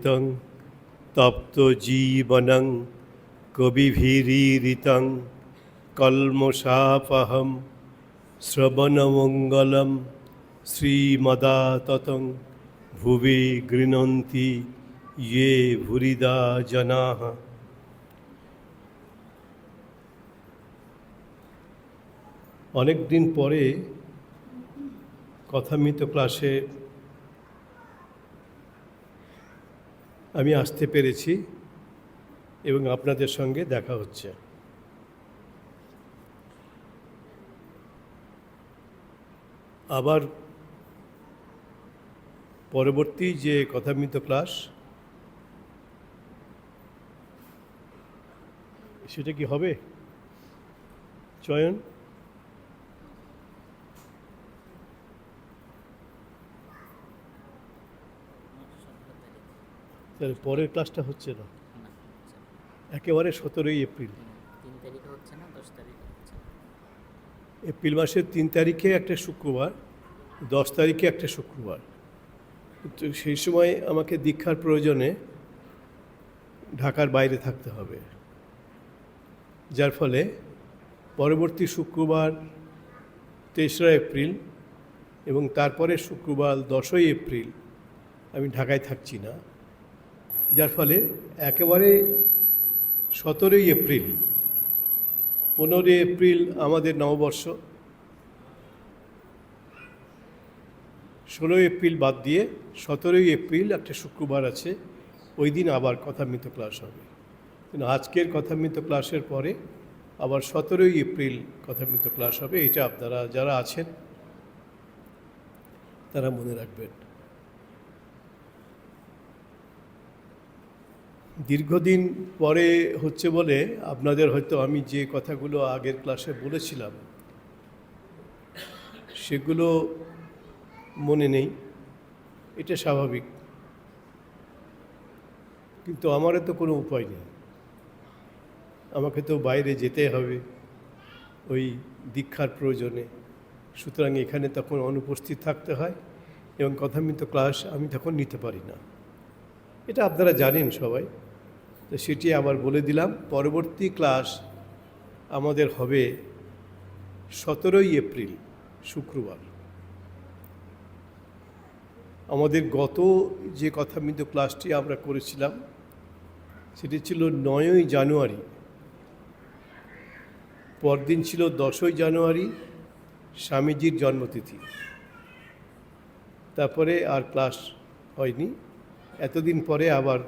তং তপ্ত জীবনং কবিভিরীরিতং কল্মষাপহম শ্রবণমঙ্গলম শ্রীমদাততং ভুবি গৃণন্তি ইয়ে ভুরিদা জনাঃ। অনেক দিন পরে কথামৃত ক্লাসে আমি আসতে পেরেছি এবং আপনাদের সঙ্গে দেখা হচ্ছে। আবার পরবর্তী যে কথামৃত ক্লাস সেটা কি হবে চয়ন? তাহলে পরের ক্লাসটা হচ্ছে না, একেবারে 17 এপ্রিল। 3 তারিখে হচ্ছে না, 10 তারিখে হচ্ছে। এপ্রিল মাসের 3 তারিখে একটা শুক্রবার, 10 তারিখে একটা শুক্রবার। তো সেই সময় আমাকে দীক্ষার প্রয়োজনে ঢাকার বাইরে থাকতে হবে, যার ফলে পরবর্তী শুক্রবার 3রা এপ্রিল এবং তারপরে শুক্রবার 10ই এপ্রিল আমি ঢাকায় থাকছি না, যার ফলে একেবারে 17ই এপ্রিল, 15 এপ্রিল আমাদের নববর্ষ, 16 এপ্রিল বাদ দিয়ে 17ই এপ্রিল একটা শুক্রবার আছে, ওই দিন আবার কথামৃত ক্লাস হবে। কিন্তু আজকের কথামৃত ক্লাসের পরে আবার 17ই এপ্রিল কথামৃত ক্লাস হবে। এটা আপনারা যারা আছেন তারা মনে রাখবেন। দীর্ঘদিন পরে হচ্ছে বলে আপনাদের হয়তো আমি যে কথাগুলো আগের ক্লাসে বলেছিলাম সেগুলো মনে নেই, এটা স্বাভাবিক, কিন্তু আমারও তো কোনো উপায় নেই, আমাকে তো বাইরে যেতে হবে ওই দীক্ষার প্রয়োজনে। সুতরাং এখানে তখন অনুপস্থিত থাকতে হয় এবং কথামৃত ক্লাস আমি তখন নিতে পারি না, এটা আপনারা জানেন সবাই। তো সেটি আবার বলে দিলাম, পরবর্তী ক্লাস আমাদের হবে 17ই এপ্রিল শুক্রবার। আমাদের গত যে কথামৃত ক্লাসটি আমরা করেছিলাম সেটি ছিল 9ই জানুয়ারি, পরদিন ছিল 10ই জানুয়ারি স্বামীজির জন্মতিথি। তারপরে আর ক্লাস হয়নি, এতদিন পরে আবার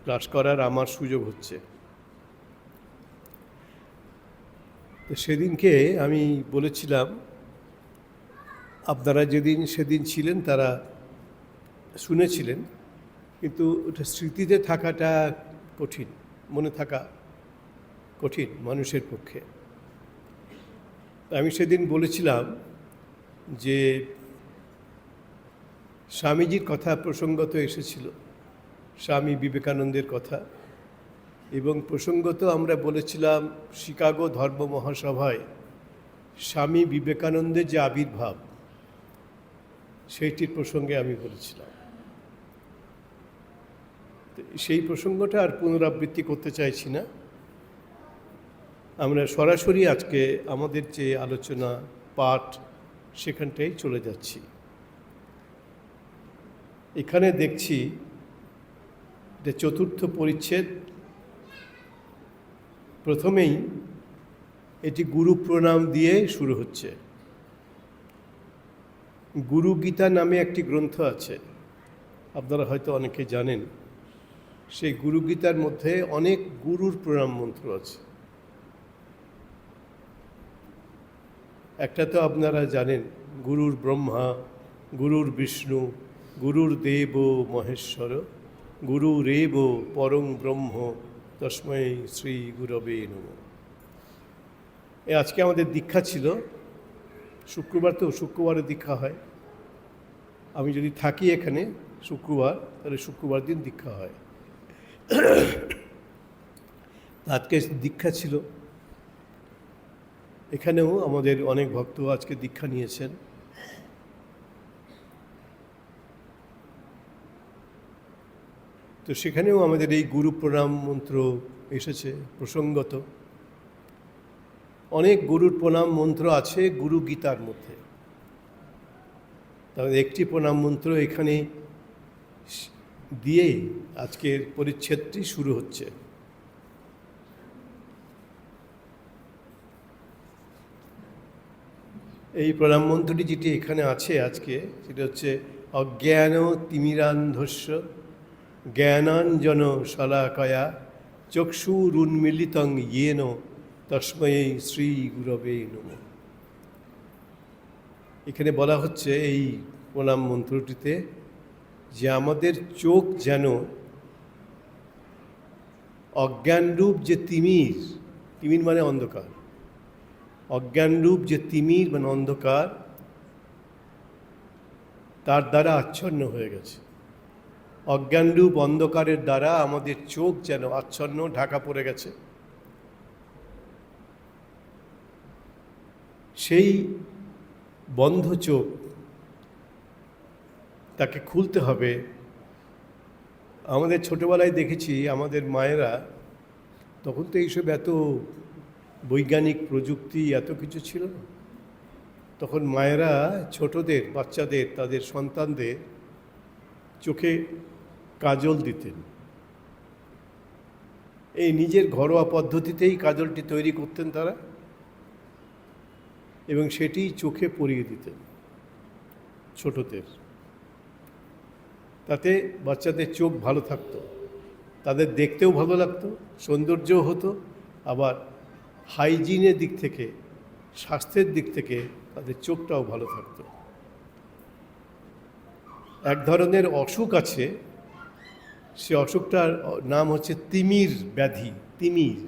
ক্লাস করার আমার সুযোগ হচ্ছে। তো সেদিনকে আমি বলেছিলাম, আপনারা সেদিন ছিলেন তারা শুনেছিলেন, কিন্তু ওটা স্মৃতিতে থাকাটা কঠিন, মনে থাকা কঠিন মানুষের পক্ষে। আমি সেদিন বলেছিলাম যে স্বামীজির কথা প্রসঙ্গত এসেছিল, স্বামী বিবেকানন্দের কথা, এবং প্রসঙ্গত আমরা বলেছিলাম শিকাগো ধর্ম মহাসভায় স্বামী বিবেকানন্দের যে আবির্ভাব সেইটির প্রসঙ্গে আমি বলেছিলাম। সেই প্রসঙ্গটা আর পুনরাবৃত্তি করতে চাইছি না, আমরা সরাসরি আজকে আমাদের যে আলোচনা পাঠ সেখানটাই চলে যাচ্ছি। এখানে দেখছি যে 4র্থ পরিচ্ছেদ, প্রথমেই এটি গুরু প্রণাম দিয়ে শুরু হচ্ছে। গুরু গীতা নামে একটি গ্রন্থ আছে, আপনারা হয়তো অনেকে জানেন। সেই গুরু গীতার মধ্যে অনেক গুরুর প্রণাম মন্ত্র আছে। একটা তো আপনারা জানেন, গুরুর ব্রহ্মা, গুরুর বিষ্ণু, গুরুর দেব মহেশ্বর, গুরুরেব পরং ব্রহ্ম তস্মৈ শ্রী গুরবে নমঃ। আজকে আমাদের দীক্ষা ছিল শুক্রবার, তো শুক্রবারে দীক্ষা হয়। আমি যদি থাকি এখানে শুক্রবার, তাহলে শুক্রবার দিন দীক্ষা হয়। আজকে দীক্ষা ছিল, এখানেও আমাদের অনেক ভক্ত আজকে দীক্ষা নিয়েছেন। তো সেখানেও আমাদের এই গুরু প্রণাম মন্ত্র এসেছে প্রসঙ্গত। অনেক গুরুর প্রণাম মন্ত্র আছে গুরু গীতার মধ্যে, তাহলে একটি প্রণাম মন্ত্র এখানে দিয়ে আজকের পরিচ্ছেদটি শুরু হচ্ছে। এই প্রণাম মন্ত্রটি যেটি এখানে আছে আজকে, সেটা হচ্ছে অজ্ঞান তিমিরান্ধস্য জ্ঞানাঞ্জন শলাকয়া চক্ষুরুন্মিলিতং ইয়েন তস্মৈ শ্রী গুরবে নমঃ। এখানে বলা হচ্ছে এই প্রণাম মন্ত্রটিতে যে আমাদের চোখ যেন অজ্ঞানরূপ যে তিমির, তিমির মানে অন্ধকার, অজ্ঞানরূপ যে তিমির মানে অন্ধকার, তার দ্বারা আচ্ছন্ন হয়ে গেছে। অজ্ঞানরূপ অন্ধকারের দ্বারা আমাদের চোখ যেন আচ্ছন্ন, ঢাকা পড়ে গেছে। সেই বন্ধ চোখ তাকে খুলতে হবে। আমাদের ছোটোবেলায় দেখেছি আমাদের মায়েরা, তখন তো এইসব এত বৈজ্ঞানিক প্রযুক্তি এত কিছু ছিল না, তখন মায়েরা ছোটদের, বাচ্চাদের, তাদের সন্তানদের চোখে কাজল দিতেন। এই নিজের ঘরোয়া পদ্ধতিতেই কাজলটি তৈরি করতেন তারা, এবং সেটি চোখে পরিয়ে দিতেন ছোটদের। তাতে বাচ্চাদের চোখ ভালো থাকতো, তাদের দেখতেও ভালো লাগতো, সৌন্দর্যও হতো, আবার হাইজিনের দিক থেকে, স্বাস্থ্যের দিক থেকে তাদের চোখটাও ভালো থাকতো। এক ধরনের অসুখ আছে, সে অসুখটার নাম হচ্ছে তিমির ব্যাধি। তিমির,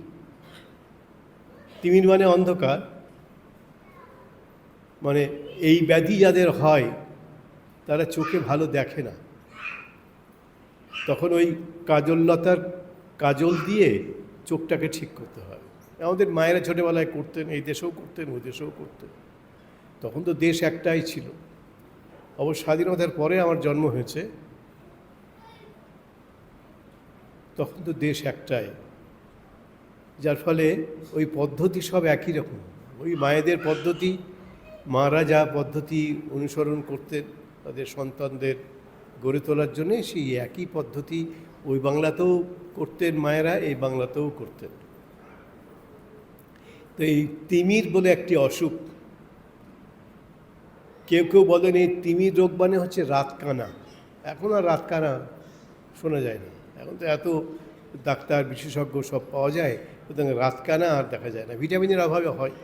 তিমির মানে অন্ধকার, মানে এই ব্যাধি যাদের হয় তারা চোখে ভালো দেখে না। তখন ওই কাজললতার কাজল দিয়ে চোখটাকে ঠিক করতে হয়। আমাদের মায়েরা ছোটোবেলায় করতেন, এই দেশেও করতেন, ওই দেশেও করতেন। তখন তো দেশ একটাই ছিল। অবশ্য স্বাধীনতার পরে আমার জন্ম হয়েছে, তখন তো দেশ একটাই, যার ফলে ওই পদ্ধতি সব একই রকম। ওই মায়েদের পদ্ধতি, মারা যা পদ্ধতি অনুসরণ করতেন তাদের সন্তানদের গড়ে তোলার জন্যে, সেই একই পদ্ধতি ওই বাংলাতেও করতেন মায়েরা, এই বাংলাতেও করতেন। তো এই তিমির বলে একটি অসুখ, কেউ কেউ বলেন এই তিমির রোগ মানে হচ্ছে রাতকানা। এখন আর রাতকানা শোনা যায় না, এখন তো এত ডাক্তার বিশেষজ্ঞ সব পাওয়া যায়, সুতরাং রাতকানা আর দেখা যায় না, ভিটামিনের অভাবে হয়।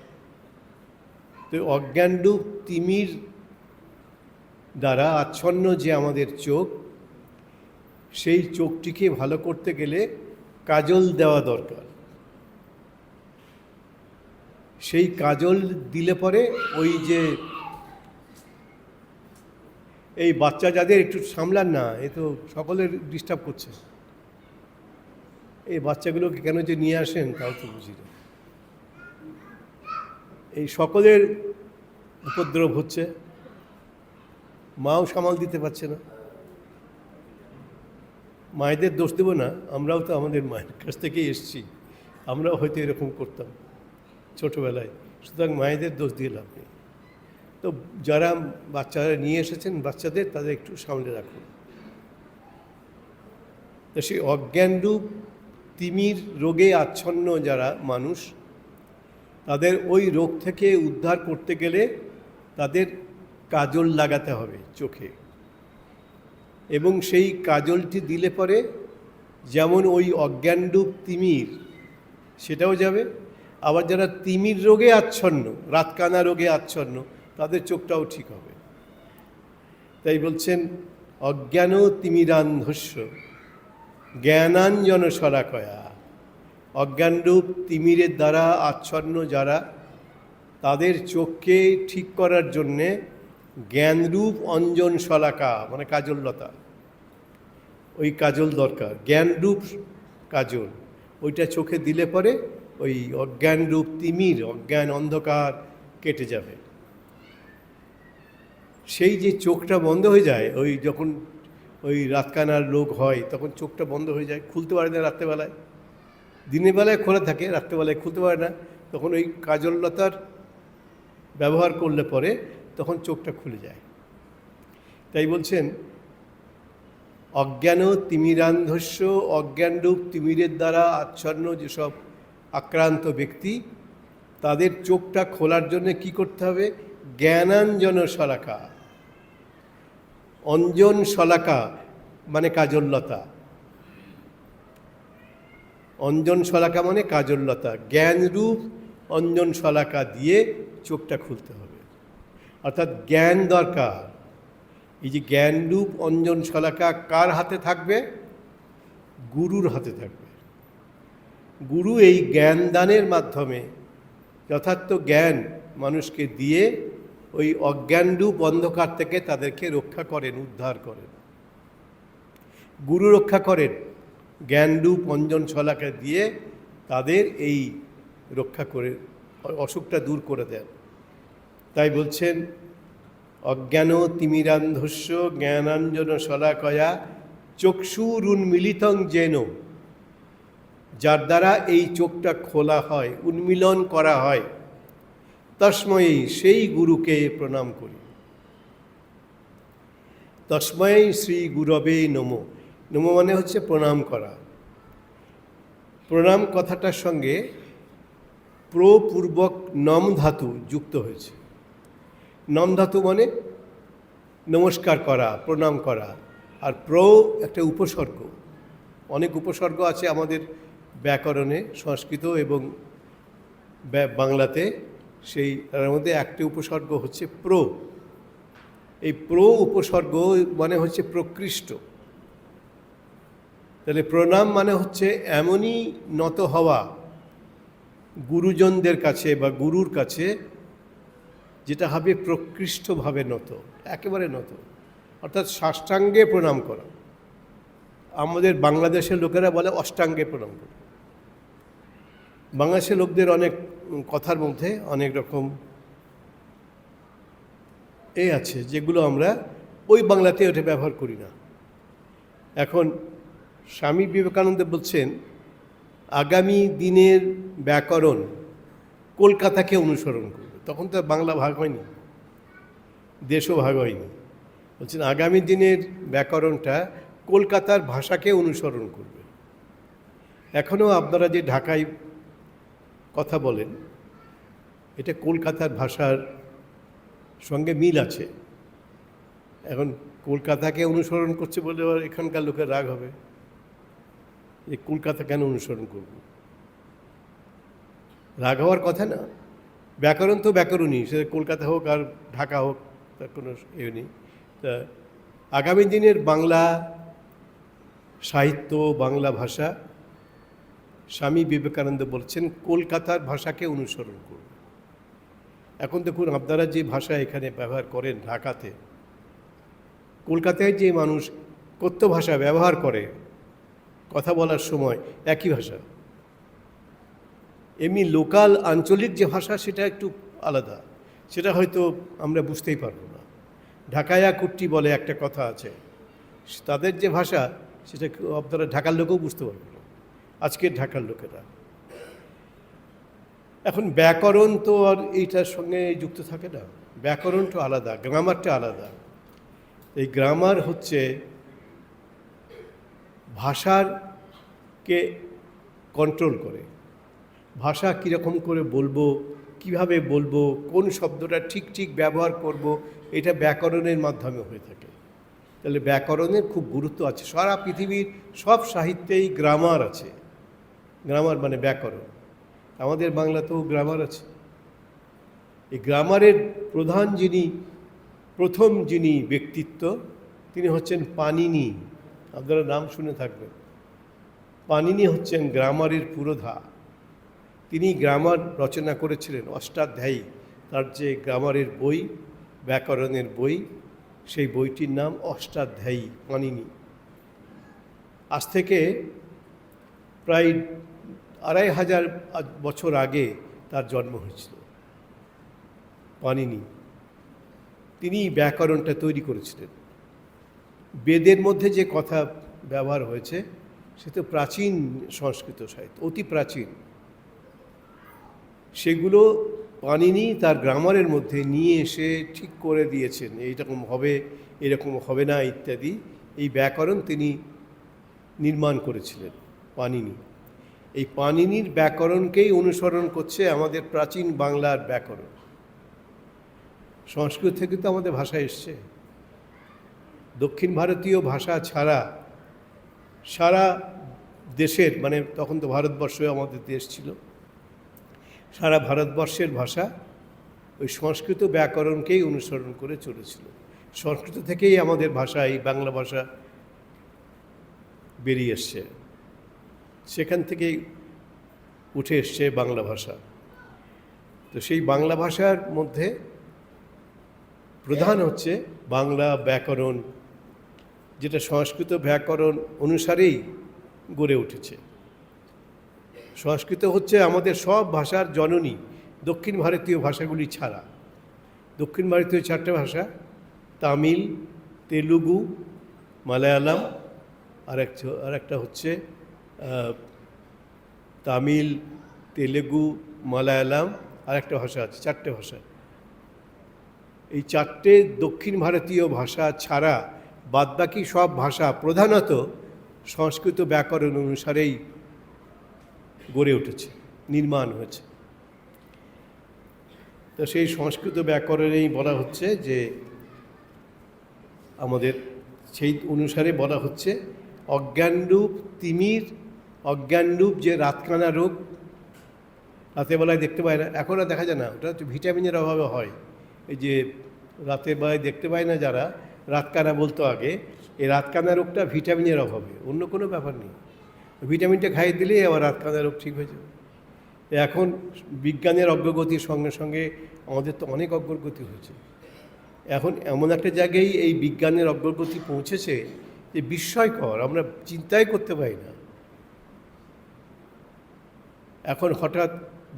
তো অজ্ঞানরূপ তিমির দ্বারা আচ্ছন্ন যে আমাদের চোখ, সেই চোখটিকে ভালো করতে গেলে কাজল দেওয়া দরকার। সেই কাজল দিলে পরে ওই যে এই বাচ্চা যাদের একটু সামলান না, এ তো সকলের ডিস্টার্ব করছে, এই বাচ্চাগুলোকে কেন যে নিয়ে আসেন তাও তো বুঝি না। এই সকলের উপদ্রব হচ্ছে, মাও সামাল দিতে পারছে না। মায়েদের দোষ দেবো না, আমরাও তো আমাদের মায়ের কাছ থেকেই এসেছি, আমরাও হয়তো এরকম করতাম ছোটোবেলায়, সুতরাং মায়েদের দোষ দিয়ে লাভ নেই। তো যারা বাচ্চারা নিয়ে এসেছেন বাচ্চাদের, তাদের একটু সামলে রাখুন। তো সেই অজ্ঞানরূপ তিমির রোগে আচ্ছন্ন যারা মানুষ, তাদের ওই রোগ থেকে উদ্ধার করতে গেলে তাদের কাজল লাগাতে হবে চোখে, এবং সেই কাজলটি দিলে পরে যেমন ওই অজ্ঞানরূপ তিমির সেটাও যাবে, আবার যারা তিমির রোগে আচ্ছন্ন, রাতকানা রোগে আচ্ছন্ন, তাদের চোখটাও ঠিক হবে। তাই বলছেন অজ্ঞান তিমিরান্ধস্য জ্ঞানাঞ্জন শলাকয়া। অজ্ঞানরূপ তিমিরের দ্বারা আচ্ছন্ন যারা, তাদের চোখকে ঠিক করার জন্যে জ্ঞানরূপ অঞ্জন শলাকা মানে কাজললতা, ওই কাজল দরকার, জ্ঞানরূপ কাজল, ওইটা চোখে দিলে পরে ওই অজ্ঞানরূপ তিমির, অজ্ঞান অন্ধকার কেটে যাবে। সেই যে চোখটা বন্ধ হয়ে যায়, ওই যখন ওই রাতকানার রোগ হয়, তখন চোখটা বন্ধ হয়ে যায়, খুলতে পারে না রাত্রেবেলায়। দিনের বেলায় খোলা থাকে, রাত্রেবেলায় খুলতে পারে না, তখন ওই কাজললতার ব্যবহার করলে পরে তখন চোখটা খুলে যায়। তাই বলছেন, অজ্ঞান তিমিরান্ধস্য, অজ্ঞানরূপ তিমিরের দ্বারা আচ্ছন্ন যেসব আক্রান্ত ব্যক্তি, তাদের চোখটা খোলার জন্য কি করতে হবে? জ্ঞানাঞ্জন শলাকা। অঞ্জন শলাকা মানে কাজললতা, অঞ্জন শলাকা মানে কাজললতা, জ্ঞানরূপ অঞ্জন শলাকা দিয়ে চোখটা খুলতে হবে। অর্থাৎ জ্ঞান দরকার। এই যে জ্ঞানরূপ অঞ্জন শলাকা কার হাতে থাকবে? গুরুর হাতে থাকবে। গুরু এই জ্ঞান দানের মাধ্যমে যথার্থ জ্ঞান মানুষকে দিয়ে ওই অজ্ঞানরূপ অন্ধকার থেকে তাদেরকে রক্ষা করেন, উদ্ধার করেন। গুরু রক্ষা করেন, জ্ঞানরূপ অঞ্জন শলাকা দিয়ে তাদের এই রক্ষা করে অসুখটা দূর করে দেন। তাই বলছেন, অজ্ঞান তিমিরান্ধস্য জ্ঞানাঞ্জন শলাকয়া চক্ষুরুন্মিলিতং যেন, যার দ্বারা এই চোখটা খোলা হয়, উন্মিলন করা হয়, তস্ময়ী সেই গুরুকে প্রণাম করি। তস্ময়ী শ্রী গুরবে নমো। নমো মানে হচ্ছে প্রণাম করা। প্রণাম কথাটার সঙ্গে প্রপূর্বক নম ধাতু যুক্ত হয়েছে। নম ধাতু মানে নমস্কার করা, প্রণাম করা, আর একটা উপসর্গ। অনেক উপসর্গ আছে আমাদের ব্যাকরণে, সংস্কৃত এবং বাংলাতে। সেই তার মধ্যে একটি উপসর্গ হচ্ছে এই উপসর্গ মানে হচ্ছে প্রকৃষ্ট। তাহলে প্রণাম মানে হচ্ছে এমনই নত হওয়া গুরুজনদের কাছে বা গুরুর কাছে, যেটা হবে প্রকৃষ্টভাবে নত, একেবারে নত, অর্থাৎ সাষ্টাঙ্গে প্রণাম করা। আমাদের বাংলাদেশের লোকেরা বলে অষ্টাঙ্গে প্রণাম করা। বাংলাদেশের লোকদের অনেক কথার মধ্যে অনেক রকম আছে, যেগুলো আমরা ওই বাংলাতে ওটা ব্যবহার করি না। এখন স্বামী বিবেকানন্দ বলছেন, আগামী দিনের ব্যাকরণ কলকাতাকে অনুসরণ করবে। তখন তো বাংলা ভাগ হয়নি, দেশও ভাগ হয়নি। বলছেন আগামী দিনের ব্যাকরণটা কলকাতার ভাষাকে অনুসরণ করবে। এখনও আপনারা যে ঢাকায় কথা বলেন, এটা কলকাতার ভাষার সঙ্গে মিল আছে। এখন কলকাতাকে অনুসরণ করছে বলে এখানকার লোকের রাগ হবে যে কলকাতা কেন অনুসরণ করব। রাগ হওয়ার কথা না। ব্যাকরণ তো ব্যাকরণই, সেটা কলকাতা হোক আর ঢাকা হোক, তার কোনো নেই। তা আগামী দিনের বাংলা সাহিত্য, বাংলা ভাষা, স্বামী বিবেকানন্দ বলছেন কলকাতার ভাষাকে অনুসরণ করুন। এখন দেখুন, আপনারা যে ভাষা এখানে ব্যবহার করেন ঢাকাতে, কলকাতায় যে মানুষ কথ্য ভাষা ব্যবহার করে কথা বলার সময় একই ভাষা, এমনি লোকাল আঞ্চলিক যে ভাষা সেটা একটু আলাদা, সেটা হয়তো আমরা বুঝতেই পারবো না। ঢাকায়া কুট্টি বলে একটা কথা আছে, তাদের যে ভাষা সেটা আপনারা ঢাকার লোকেও বুঝতে পারবে না, আজকের ঢাকার লোকেরা। এখন ব্যাকরণ তো আর এইটার সঙ্গে যুক্ত থাকে না, ব্যাকরণটা আলাদা, গ্রামারটা আলাদা। এই গ্রামার হচ্ছে ভাষারকে কন্ট্রোল করে, ভাষা কীরকম করে বলবো, কিভাবে বলবো, কোন শব্দটা ঠিক ঠিক ব্যবহার করব, এটা ব্যাকরণের মাধ্যমে হয়ে থাকে। তাহলে ব্যাকরণের খুব গুরুত্ব আছে। সারা পৃথিবীর সব সাহিত্যেই গ্রামার আছে। গ্রামার মানে ব্যাকরণ। আমাদের বাংলাতেও গ্রামার আছে। এই গ্রামারের প্রথম যিনি ব্যক্তিত্ব, তিনি হচ্ছেন পাণিনি। আপনারা নাম শুনে থাকবেন। পাণিনি হচ্ছেন গ্রামারের পুরোধা। তিনি গ্রামার রচনা করেছিলেন, অষ্টাধ্যায়ী। তার যে গ্রামারের বই, ব্যাকরণের বই, সেই বইটির নাম অষ্টাধ্যায়ী, পাণিনি। আজ থেকে প্রায় 2500 বছর আগে তার জন্ম হয়েছিল। পাণিনি তিনি ব্যাকরণটা তৈরি করেছিলেন। বেদের মধ্যে যে কথা ব্যবহার হয়েছে সে তো প্রাচীন সংস্কৃত সাহিত্য, অতি প্রাচীন। সেগুলো পাণিনি তার গ্রামারের মধ্যে নিয়ে এসে ঠিক করে দিয়েছেন, এইরকম হবে, এরকম হবে না ইত্যাদি। এই ব্যাকরণ তিনি নির্মাণ করেছিলেন পাণিনি। এই পাণিনির ব্যাকরণকেই অনুসরণ করছে আমাদের প্রাচীন বাংলার ব্যাকরণ। সংস্কৃত থেকে তো আমাদের ভাষা এসছে। দক্ষিণ ভারতীয় ভাষা ছাড়া সারা দেশের, মানে তখন তো ভারতবর্ষ আমাদের দেশ ছিল, সারা ভারতবর্ষের ভাষা ওই সংস্কৃত ব্যাকরণকেই অনুসরণ করে চলেছিল। সংস্কৃত থেকেই আমাদের ভাষা, এই বাংলা ভাষা বেরিয়ে এসছে, সেখান থেকেই উঠে এসছে বাংলা ভাষা। তো সেই বাংলা ভাষার মধ্যে প্রধান হচ্ছে বাংলা ব্যাকরণ, যেটা সংস্কৃত ব্যাকরণ অনুসারেই গড়ে উঠেছে। সংস্কৃত হচ্ছে আমাদের সব ভাষার জননী, দক্ষিণ ভারতীয় ভাষাগুলি ছাড়া। দক্ষিণ ভারতীয় 4টে ভাষা, তামিল, তেলুগু, মালায়ালাম, আর একটা হচ্ছে তামিল, তেলেগু, মালায়ালাম, আর একটা ভাষা আছে, 4টে ভাষা। এই 4টে দক্ষিণ ভারতীয় ভাষা ছাড়া বাদবাকি সব ভাষা প্রধানত সংস্কৃত ব্যাকরণ অনুসারেই গড়ে উঠেছে, নির্মাণ হয়েছে। তো সেই সংস্কৃত ব্যাকরণেই বলা হচ্ছে যে আমাদের সেই অনুসারে বলা হচ্ছে অজ্ঞানরূপ তিমির, অজ্ঞানরূপ যে রাতকানা রোগ, রাতের বেলায় দেখতে পায় না, এখন আর দেখা যায় না, ওটা হচ্ছে ভিটামিনের অভাবে হয়। এই যে রাতের বেলায় দেখতে পায় না যারা, রাতকানা বলতো আগে, এই রাতকানা রোগটা ভিটামিনের অভাবে, অন্য কোনো ব্যাপার নেই। ভিটামিনটা খাইয়ে দিলেই আবার রাতকানা রোগ ঠিক হয়ে যাবে। এখন বিজ্ঞানের অগ্রগতির সঙ্গে সঙ্গে আমাদের তো অনেক অগ্রগতি হয়েছে। এখন এমন একটা জায়গায় এই বিজ্ঞানের অগ্রগতি পৌঁছেছে যে বিস্ময়কর, আমরা চিন্তাই করতে পারি না। এখন হঠাৎ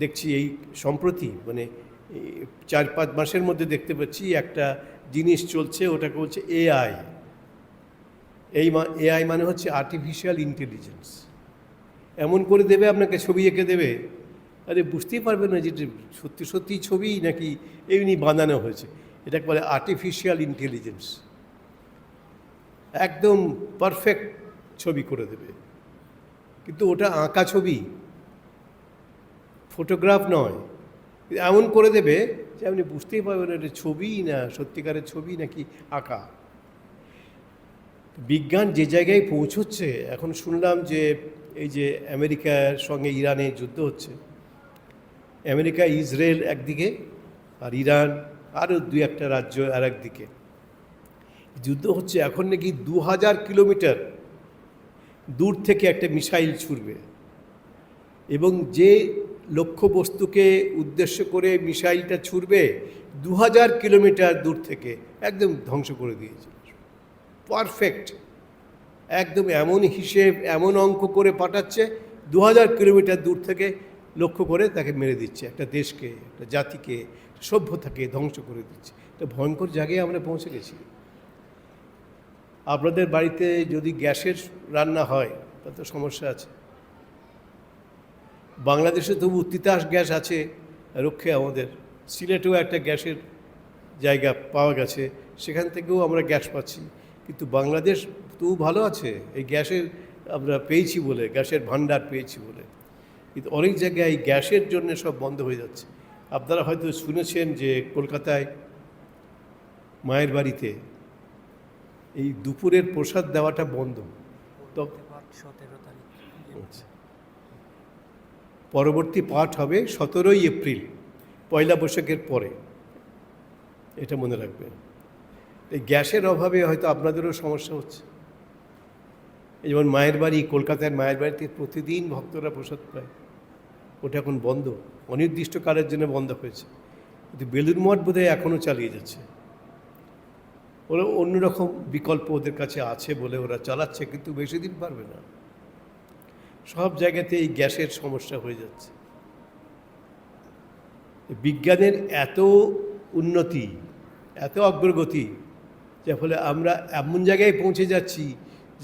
দেখছি এই সম্প্রতি, মানে 4-5 মাসের মধ্যে দেখতে পাচ্ছি একটা জিনিস চলছে, ওটাকে বলছে এআই। এআই মানে হচ্ছে আর্টিফিশিয়াল ইন্টেলিজেন্স। এমন করে দেবে, আপনাকে ছবি এঁকে দেবে, আরে বুঝতেই পারবে না যে সত্যি সত্যি ছবি নাকি এমনি বানানো হয়েছে। এটাকে বলে আর্টিফিশিয়াল ইন্টেলিজেন্স। একদম পারফেক্ট ছবি করে দেবে, কিন্তু ওটা আঁকা ছবি, ফটোগ্রাফ নয়। এমন করে দেবে যে আপনি বুঝতেই পারবেন এটা ছবি না সত্যিকারের ছবি নাকি আঁকা। বিজ্ঞান যে জায়গায় পৌঁছচ্ছে, এখন শুনলাম যে এই যে আমেরিকার সঙ্গে ইরানের যুদ্ধ হচ্ছে, আমেরিকা ইসরায়েল একদিকে আর ইরান আরও 2-1টা রাজ্য আর একদিকে যুদ্ধ হচ্ছে। এখন নাকি 2000 কিলোমিটার দূর থেকে একটা মিসাইল ছুড়বে, এবং যে লক্ষ্যবস্তুকে উদ্দেশ্য করে মিসাইলটা ছুড়বে 2000 কিলোমিটার দূর থেকে একদম ধ্বংস করে দিয়েছে। পারফেক্ট, একদম এমন হিসেব, এমন অঙ্ক করে পাঠাচ্ছে, 2000 কিলোমিটার দূর থেকে লক্ষ্য করে তাকে মেরে দিচ্ছে, একটা দেশকে, একটা জাতিকে, সভ্যতাকে ধ্বংস করে দিচ্ছে। একটা ভয়ঙ্কর জায়গায় আমরা পৌঁছে গেছি। আপনাদের বাড়িতে যদি গ্যাসের রান্না হয় তাতে সমস্যা আছে। বাংলাদেশে তবু তিতাস গ্যাস আছে রক্ষে, আমাদের সিলেটেও একটা গ্যাসের জায়গা পাওয়া গেছে, সেখান থেকেও আমরা গ্যাস পাচ্ছি। কিন্তু বাংলাদেশ তবু ভালো আছে, এই গ্যাসের আমরা পেয়েছি বলে, গ্যাসের ভান্ডার পেয়েছি বলে। কিন্তু অনেক জায়গায় এই গ্যাসের জন্য সব বন্ধ হয়ে যাচ্ছে। আপনারা হয়তো শুনেছেন যে কলকাতায় মায়ের বাড়িতে এই দুপুরের প্রসাদ দেওয়াটা বন্ধ। তো 17 তারিখ পরবর্তী পাঠ হবে 17ই এপ্রিল, পয়লা বৈশাখের পরে, এটা মনে রাখবেন। এই গ্যাসের অভাবে হয়তো আপনাদেরও সমস্যা হচ্ছে। এই যেমন মায়ের বাড়ি, কলকাতার মায়ের বাড়িতে প্রতিদিন ভক্তরা প্রসাদ পায়, ওটা এখন বন্ধ, অনির্দিষ্টকালের জন্য বন্ধ হয়েছে। কিন্তু বেলুড় মঠ বোধহয় এখনও চালিয়ে যাচ্ছে। ওরা অন্যরকম বিকল্প ওদের কাছে আছে বলে ওরা চালাচ্ছে, কিন্তু বেশি দিন পারবে না। সব জায়গাতে এই গ্যাসের সমস্যা হয়ে যাচ্ছে। বিজ্ঞানের এত উন্নতি, এত অগ্রগতি, যার ফলে আমরা এমন জায়গায় পৌঁছে যাচ্ছি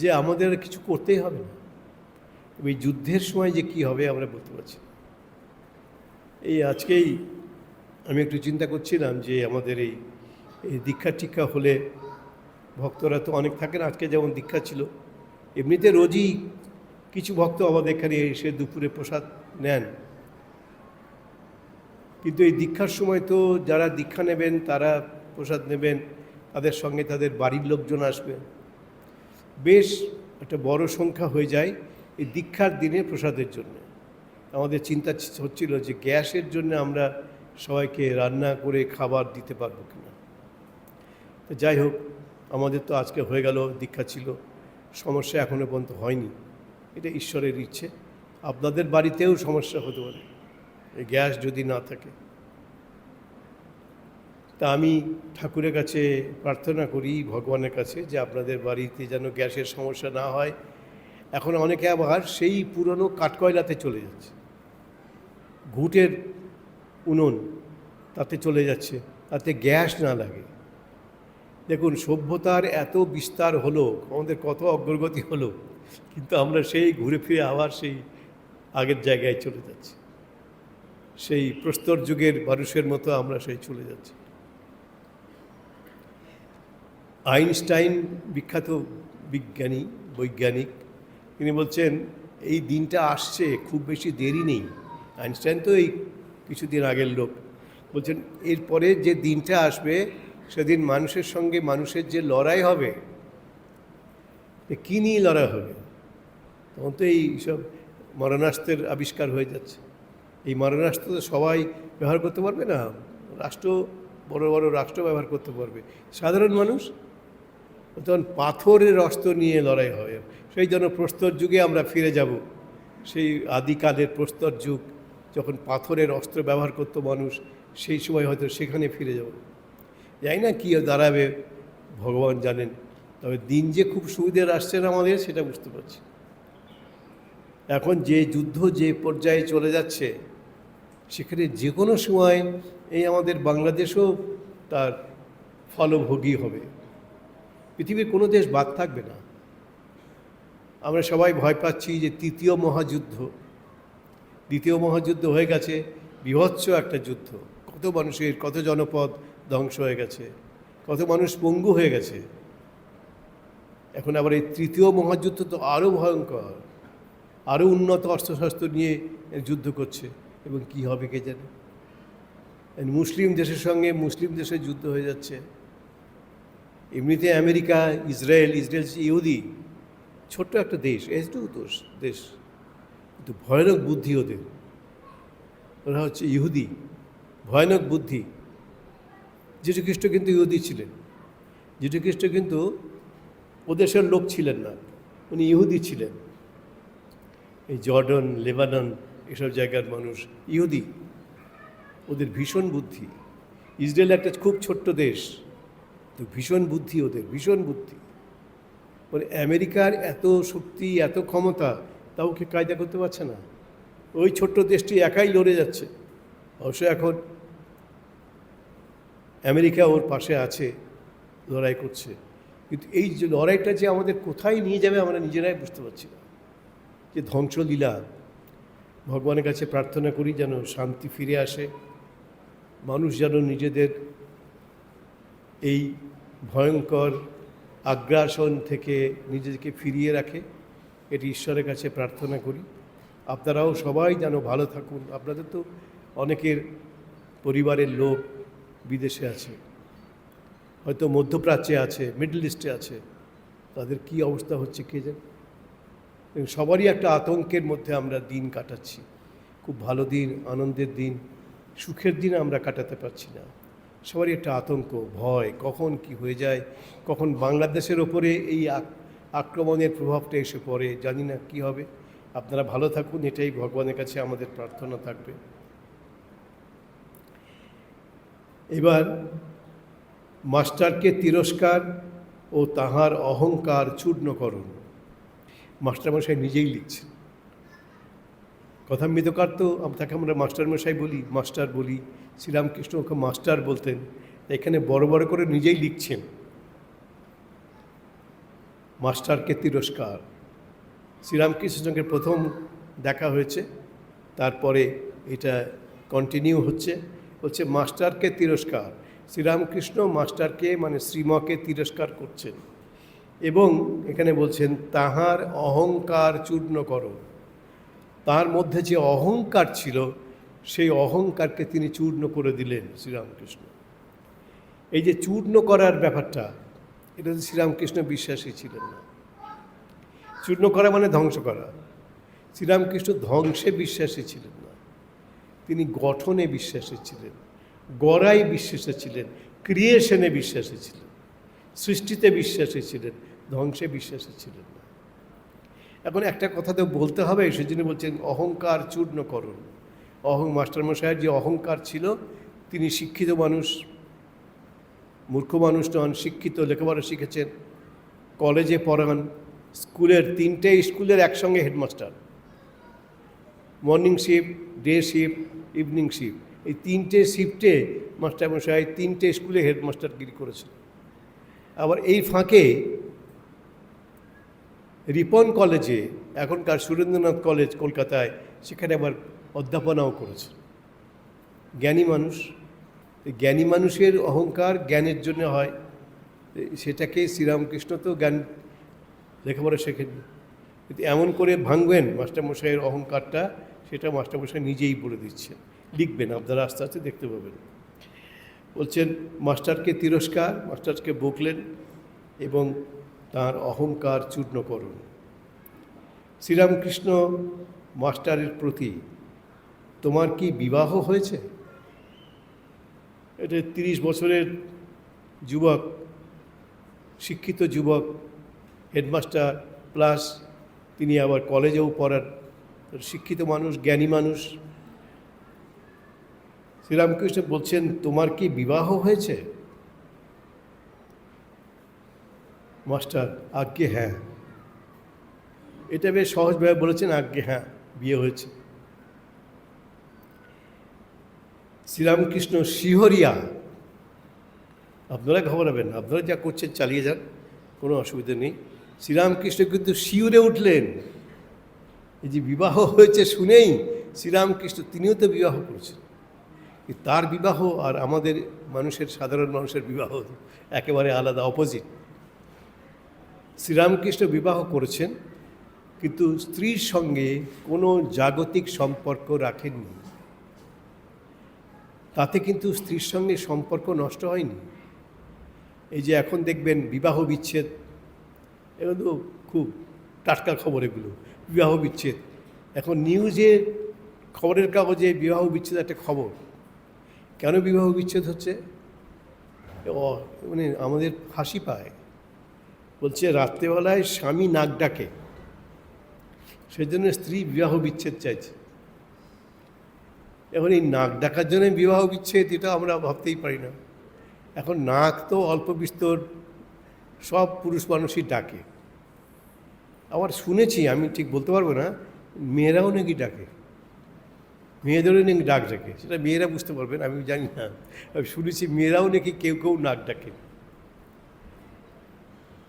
যে আমাদের আর কিছু করতেই হবে না। এই যুদ্ধের সময় যে কী হবে আমরা বলতে পারছি না। এই আজকেই আমি একটু চিন্তা করছিলাম যে আমাদের এই দীক্ষা টিক্ষা হলে ভক্তরা তো অনেক থাকেন, আজকে যেমন দীক্ষা ছিল, এমনিতে রোজই কিছু ভক্ত আমাদের এখানে এসে দুপুরে প্রসাদ নেন, কিন্তু এই দীক্ষার সময় তো যারা দীক্ষা নেবেন তারা প্রসাদ নেবেন, তাদের সঙ্গে তাদের বাড়ির লোকজন আসবে, বেশ একটা বড় সংখ্যা হয়ে যায় এই দীক্ষার দিনে প্রসাদের জন্য। আমাদের চিন্তা হচ্ছিল যে গ্যাসের জন্য আমরা সবাইকে রান্না করে খাবার দিতে পারবো কিনা। তো যাই হোক, আমাদের তো আজকে হয়ে গেল, দীক্ষা ছিল, সমস্যা এখনও পর্যন্ত হয়নি, এটা ঈশ্বরের ইচ্ছে। আপনাদের বাড়িতেও সমস্যা হতে পারে এই গ্যাস যদি না থাকে। তা আমি ঠাকুরের কাছে প্রার্থনা করি, ভগবানের কাছে, যে আপনাদের বাড়িতে যেন গ্যাসের সমস্যা না হয়। এখন অনেকে আবার সেই পুরনো কাঠকয়লাতে চলে যাচ্ছে, ঘুঁটের উনুন তাতে চলে যাচ্ছে, তাতে গ্যাস না লাগে। দেখুন, সভ্যতার এত বিস্তার হলো, আমাদের কত অগ্রগতি হলো, কিন্তু আমরা সেই ঘুরে ফিরে আবার সেই আগের জায়গায় চলে যাচ্ছি, সেই প্রস্তর যুগের মানুষের মতো আমরা সেই চলে যাচ্ছি। আইনস্টাইন, বিখ্যাত বৈজ্ঞানিক, তিনি বলছেন এই দিনটা আসছে, খুব বেশি দেরি নেই। আইনস্টাইন তো এই কিছুদিন আগের লোক, বলছেন এরপরে যে দিনটা আসবে সেদিন মানুষের সঙ্গে মানুষের যে লড়াই হবে, কী নিয়ে লড়াই হবে? তখন তো এই সব মারণাস্ত্রের আবিষ্কার হয়ে যাচ্ছে। এই মারণাস্ত্র তো সবাই ব্যবহার করতে পারবে না, রাষ্ট্র, বড় বড় রাষ্ট্র ব্যবহার করতে পারবে, সাধারণ মানুষ তখন পাথরের অস্ত্র নিয়ে লড়াই হয়। সেই জন্য প্রস্তর যুগে আমরা ফিরে যাব, সেই আদিকালের প্রস্তর যুগ, যখন পাথরের অস্ত্র ব্যবহার করতো মানুষ, সেই সময় হয়তো সেখানে ফিরে যাব। জানি না কী দাঁড়াবে, ভগবান জানেন। তবে দিন যে খুব সুবিধের আসছে না আমাদের, সেটা বুঝতে পারছি। এখন যে যুদ্ধ যে পর্যায়ে চলে যাচ্ছে, সেখানে যে কোনো সময় এই আমাদের বাংলাদেশও তার ফলভোগী হবে। পৃথিবীর কোনো দেশ বাদ থাকবে না। আমরা সবাই ভয় পাচ্ছি যে তৃতীয় মহাযুদ্ধ, দ্বিতীয় মহাযুদ্ধ হয়ে গেছে, বীভৎস একটা যুদ্ধ, কত মানুষের, কত জনপদ ধ্বংস হয়ে গেছে, কত মানুষ পঙ্গু হয়ে গেছে। এখন আবার এই তৃতীয় মহাযুদ্ধ তো আরও ভয়ঙ্কর, আরও উন্নত অস্ত্রশস্ত্র নিয়ে যুদ্ধ করছে, এবং কি হবে কে জানে। মুসলিম দেশের সঙ্গে মুসলিম দেশের যুদ্ধ হয়ে যাচ্ছে। এমনিতে আমেরিকা, ইসরায়েল ইহুদি, ছোট্ট একটা দেশ, দেশ, কিন্তু ভয়ানক বুদ্ধি ওদের। ওরা হচ্ছে ইহুদি, ভয়ানক বুদ্ধি। যীশুখ্রিস্ট কিন্তু ইহুদি ছিলেন, যীশুখ্রিস্ট কিন্তু ও দেশের লোক ছিলেন না, উনি ইহুদি ছিলেন। এই জর্ডন, লেবানন, এসব জায়গার মানুষ ইহুদি, ওদের ভীষণ বুদ্ধি। ইসরায়েল একটা খুব ছোট্ট দেশ, তো ভীষণ বুদ্ধি ওদের, ভীষণ বুদ্ধি। মানে আমেরিকার এত শক্তি, এত ক্ষমতা, তাও কে কায়দা করতে পারছে না। ওই ছোট্ট দেশটি একাই লড়ে যাচ্ছে। অবশ্য এখন আমেরিকা ওর পাশে আছে, লড়াই করছে, কিন্তু এই যে লড়াইটা যে আমাদের কোথায় নিয়ে যাবে আমরা নিজেরাই বুঝতে পারছি না। যে ধ্বংসলীলা, ভগবানের কাছে প্রার্থনা করি যেন শান্তি ফিরে আসে, মানুষ যেন নিজেদের এই ভয়ঙ্কর আগ্রাসন থেকে নিজেকে ফিরিয়ে রাখে, এটি ঈশ্বরের কাছে প্রার্থনা করি। আপনারাও সবাই যেন ভালো থাকুন। আপনাদের তো অনেকের পরিবারের লোক বিদেশে আছে, হয়তো মধ্যপ্রাচ্যে আছে, মিডল ইস্টে আছে, তাদের কি অবস্থা হচ্ছে কে জানে। সবারই একটা আতঙ্কের মধ্যে আমরা দিন কাটাচ্ছি, খুব ভালো দিন, আনন্দের দিন, সুখের দিন আমরা কাটাতে পারছি না। সবারই একটা আতঙ্ক, ভয়, কখন কি হয়ে যায়, কখন বাংলাদেশের ওপরে এই আক্রমণের প্রভাবটা এসে পড়ে, জানি না কি হবে। আপনারা ভালো থাকুন, এটাই ভগবানের কাছে আমাদের প্রার্থনা থাকবে। এবার মাস্টারকে তিরস্কার ও তাহার অহংকার চূর্ণ করুন। মাস্টারমশাই নিজেই লিখছেন। কথামৃতকার তো তাকে আমরা মাস্টারমশাই বলি, মাস্টার বলি, শ্রীরামকৃষ্ণ ওকে মাস্টার বলতেন। এখানে বড় বড় করে নিজেই লিখছেন মাস্টারকে তিরস্কার। শ্রীরামকৃষ্ণের সঙ্গে প্রথম দেখা হয়েছে, তারপরে এটা কন্টিনিউ হচ্ছে, বলছে মাস্টারকে তিরস্কার। শ্রীরামকৃষ্ণ মাস্টারকে মানে শ্রীমকে তিরস্কার করছেন এবং এখানে বলছেন তাহার অহংকার চূর্ণ করো। তার মধ্যে যে অহংকার ছিল সেই অহংকারকে তিনি চূর্ণ করে দিলেন শ্রীরামকৃষ্ণ। এই যে চূর্ণ করার ব্যাপারটা, এটা তো শ্রীরামকৃষ্ণ বিশ্বাসী ছিলেন না। চূর্ণ করা মানে ধ্বংস করা। শ্রীরামকৃষ্ণ ধ্বংসে বিশ্বাসী ছিলেন না, তিনি গঠনে বিশ্বাসী ছিলেন, গড়াই বিশ্বাসী ছিলেন, ক্রিয়েশনে বিশ্বাসী ছিলেন, সৃষ্টিতে বিশ্বাসী ছিলেন, ধ্বংসে বিশ্বাসী ছিলেন না। এখন একটা কথা তো বলতে হবে, সেজন্য বলছেন অহংকার চূর্ণ করুন। মাস্টারমশাইয়ের যে অহংকার ছিল, তিনি শিক্ষিত মানুষ, মূর্খ মানুষ নন, শিক্ষিত, লেখাপড়া শিখেছেন, কলেজে পড়ান, তিনটে স্কুলের একসঙ্গে headmaster, morning shift, day shift, evening shift, এই তিনটে শিফটে মাস্টারমশাই তিনটে স্কুলে হেডমাস্টারগিরি করেছেন। আবার এই ফাঁকে রিপন কলেজে, এখনকার সুরেন্দ্রনাথ কলেজ কলকাতায়, সেখানে আবার অধ্যাপনাও করেছেন। জ্ঞানী মানুষ, জ্ঞানী মানুষের অহংকার জ্ঞানের জন্য হয়, সেটাকে শ্রীরামকৃষ্ণ তো জ্ঞান লেখাপড়া শেখেননি, কিন্তু এমন করে ভাঙবেন মাস্টারমশাইয়ের অহংকারটা, সেটা মাস্টারমশাই নিজেই বলে দিচ্ছেন। লিখবেন, আপনারা আস্তে আস্তে দেখতে পাবেন। বলছেন মাস্টারকে তিরস্কার, মাস্টারকে বকলেন এবং তার অহংকার চূর্ণ করুন। শ্রীরামকৃষ্ণ মাস্টারের প্রতি, তোমার কি বিবাহ হয়েছে? এটা 30 বছরের যুবক, শিক্ষিত যুবক, হেডমাস্টার প্লাস তিনি আবার কলেজেও পড়ান, শিক্ষিত মানুষ, জ্ঞানী মানুষ। শ্রীরামকৃষ্ণ বলছেন তোমার কি বিবাহ হয়েছে? মাস্টার আজ্ঞে হ্যাঁ। এটা বেশ সহজভাবে বলেছেন, আজ্ঞে হ্যাঁ, বিয়ে হয়েছে। শ্রীরামকৃষ্ণ শিহরিয়া, আপনারা ঘবরাবেন, আপনারা যা করছেন চালিয়ে যান, কোনো অসুবিধা নেই। শ্রীরামকৃষ্ণ কিন্তু শিউরে উঠলেন, এই যে বিবাহ হয়েছে শুনেই শ্রীরামকৃষ্ণ, তিনিও তো বিবাহ করেছেন। তার বিবাহ আর আমাদের মানুষের, সাধারণ মানুষের বিবাহ একেবারে আলাদা, অপোজিট। শ্রীরামকৃষ্ণ বিবাহ করেছেন, কিন্তু স্ত্রীর সঙ্গে কোনো জাগতিক সম্পর্ক রাখেননি। তাতে কিন্তু স্ত্রীর সঙ্গে সম্পর্ক নষ্ট হয়নি। এই যে এখন দেখবেন বিবাহ বিচ্ছেদ, এগুলো তো খুব টাটকা খবর, এগুলো বিবাহ বিচ্ছেদ। এখন নিউজে, খবরের কাগজে বিবাহ বিচ্ছেদ একটা খবর। কেন বিবাহ বিচ্ছেদ হচ্ছে? মানে আমাদের হাসি পায়। বলছে রাত্রেবেলায় স্বামী নাক ডাকে, সেজন্য স্ত্রী বিবাহ বিচ্ছেদ চাইছে। এখন এই নাক ডাকার জন্য বিবাহ বিচ্ছেদ, এটা আমরা ভাবতেই পারি না। এখন নাক তো অল্প বিস্তর সব পুরুষ মানুষই ডাকে। আবার শুনেছি, আমি ঠিক বলতে পারবো না, মেয়েরাও নাকি ডাকে, মেয়েদেরও নাকি ডাক ডাকে। সেটা মেয়েরা বুঝতে পারবেন, আমি জানি না। আমি শুনেছি মেয়েরাও নাকি কেউ কেউ নাক ডাকে।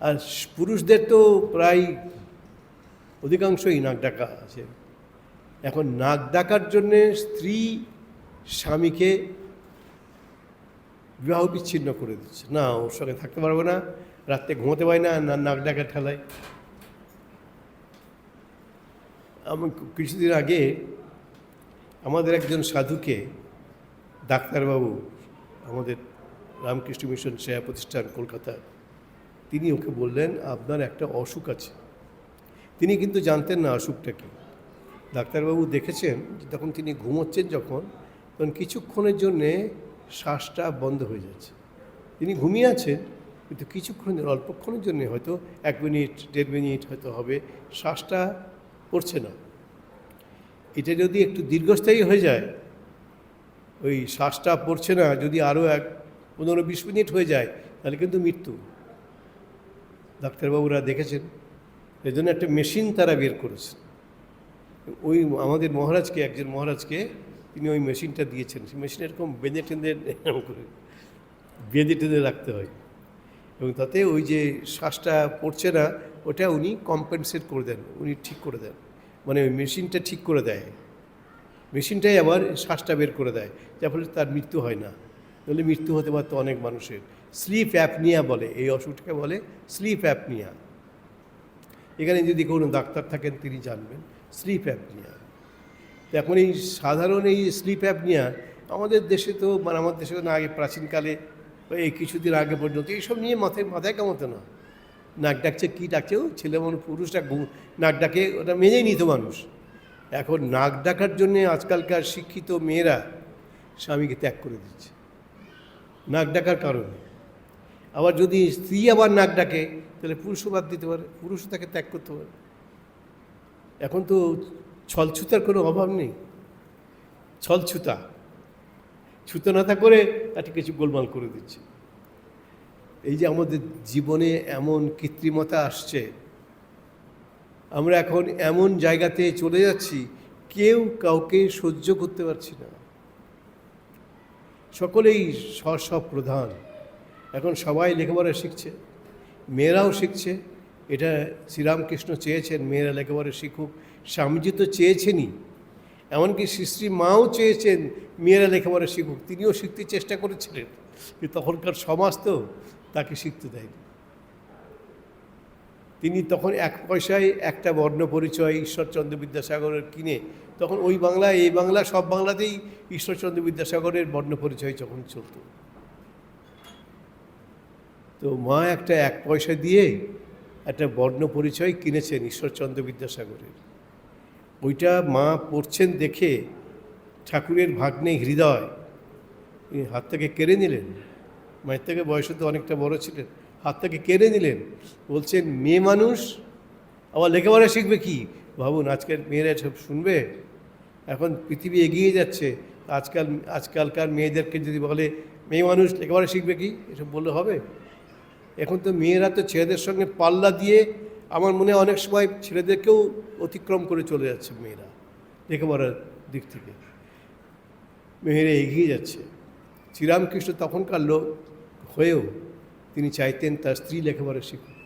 আর পুরুষদের তো প্রায় অধিকাংশই নাক ডাকা আছে। এখন নাক ডাকার জন্যে স্ত্রী স্বামীকে বিবাহ বিচ্ছিন্ন করে দিচ্ছে, না ওর সঙ্গে থাকতে পারবো না, রাত্রে ঘুমোতে পারি না, নাক ডাকার ঠেলায়। আমি কিছুদিন আগে আমাদের একজন সাধুকে, ডাক্তারবাবু, আমাদের রামকৃষ্ণ মিশন সেবা প্রতিষ্ঠান কলকাতা, তিনি ওকে বললেন আপনার একটা অসুখ আছে। তিনি কিন্তু জানতেন না অসুখটা কী। ডাক্তারবাবু দেখেছেন তখন তিনি ঘুমোচ্ছেন, তখন কিছুক্ষণের জন্যে শ্বাসটা বন্ধ হয়ে যাচ্ছে। তিনি ঘুমিয়ে আছেন, কিন্তু কিছুক্ষণের, অল্পক্ষণের জন্য, হয়তো 1 মিনিট 1.5 মিনিট হয়তো হবে, শ্বাসটা পড়ছে না। এটা যদি একটু দীর্ঘস্থায়ী হয়ে যায়, ওই শ্বাসটা পড়ছে না, যদি আরও 15-20 মিনিট হয়ে যায়, তাহলে কিন্তু মৃত্যু। ডাক্তারবাবুরা দেখেছেন, এই জন্য একটা মেশিন তারা বের করেছেন। ওই আমাদের মহারাজকে, একজন মহারাজকে তিনি ওই মেশিনটা দিয়েছেন। সেই মেশিন এরকম বেঁধে টেঁধে রাখতে হয়, এবং তাতে ওই যে শ্বাসটা পড়ছে না, ওটা উনি কম্পেনসেট করে দেন, উনি ঠিক করে দেন, মানে ওই মেশিনটা ঠিক করে দেয়, মেশিনটাই আবার শ্বাসটা বের করে দেয়, যার ফলে তার মৃত্যু হয় না। নাহলে মৃত্যু হতে পারতো অনেক মানুষের। স্লিপ অ্যাপনিয়া বলে, এই অসুখটাকে বলে স্লিপ অ্যাপনিয়া। এখানে যদি কোনো ডাক্তার থাকেন তিনি জানবেন স্লিপ অ্যাপনিয়া। তো এখন এই সাধারণ এই স্লিপ অ্যাপনিয়া আমাদের দেশে তো, মানে আমাদের দেশে না, আগে প্রাচীনকালে এই কিছুদিন আগে পর্যন্ত এইসব নিয়ে মাথায় কামাতো না। নাক ডাকছে, কী ডাকছে, ও ছেলে মানুষ, পুরুষরা নাক ডাকে, ওটা মেনেই নিত মানুষ। এখন নাক ডাকার জন্যে আজকালকার শিক্ষিত মেয়েরা স্বামীকে ত্যাগ করে দিচ্ছে নাক ডাকার কারণে। আবার যদি স্ত্রী আবার নাক ডাকে তাহলে পুরুষও বাদ দিতে পারে, পুরুষও তাকে ত্যাগ করতে পারে। এখন তো ছলছুতার কোনো অভাব নেই, ছলছুতা, ছুতনাতা করে একটা কিছু গোলমাল করে দিচ্ছে। এই যে আমাদের জীবনে এমন কৃত্রিমতা আসছে, আমরা এখন এমন জায়গাতে চলে যাচ্ছি, কেউ কাউকে সহ্য করতে পারছি না, সকলেই স্ব-প্রধান। এখন সবাই লেখাপড়া শিখছে, মেয়েরাও শিখছে। এটা শ্রীরামকৃষ্ণ চেয়েছেন মেয়েরা লেখাপড়া শিখুক, স্বামীজি তো চেয়েছেনই, এমনকি শ্রী মাও চেয়েছেন মেয়েরা লেখাপড়া শিখুক, তিনিও শিখতে চেষ্টা করেছিলেন, কিন্তু তখনকার সমাজ তো তাকে শিখতে দেয়নি। তিনি তখন 1 পয়সায় একটা বর্ণ পরিচয় ঈশ্বরচন্দ্র বিদ্যাসাগরের কিনে, তখন ওই বাংলা এই বাংলা সব বাংলাতেই ঈশ্বরচন্দ্র বিদ্যাসাগরের বর্ণ পরিচয় যখন চলত, তো মা একটা 1 পয়সা দিয়ে একটা বর্ণ পরিচয় কিনেছেন ঈশ্বরচন্দ্র বিদ্যাসাগরের। ওইটা মা পড়ছেন দেখে ঠাকুরের ভাগ্নে হৃদয় তিনি হাত থেকে কেড়ে নিলেন। মায়ের থেকে বয়সে তো অনেকটা বড় ছিলেন, হাত থেকে কেড়ে নিলেন, বলছেন মেয়ে মানুষ আবার লেখাপড়া শিখবে কি? ভাবুন, আজকের মেয়েরা সব শুনবে। এখন পৃথিবী এগিয়ে যাচ্ছে, আজকালকার মেয়েদেরকে যদি বলে মেয়ে মানুষ লেখাপড়া শিখবে কি, এসব বললে হবে? এখন তো মেয়েরা তো ছেলেদের সঙ্গে পাল্লা দিয়ে, আমার মনে হয় অনেক সময় ছেলেদেরকেও অতিক্রম করে চলে যাচ্ছে মেয়েরা লেখাপড়ার দিক থেকে, মেয়েরা এগিয়ে যাচ্ছে। শ্রীরামকৃষ্ণ তখনকার লোক হয়েও তিনি চাইতেন তার স্ত্রী লেখাপড়া শিখুক।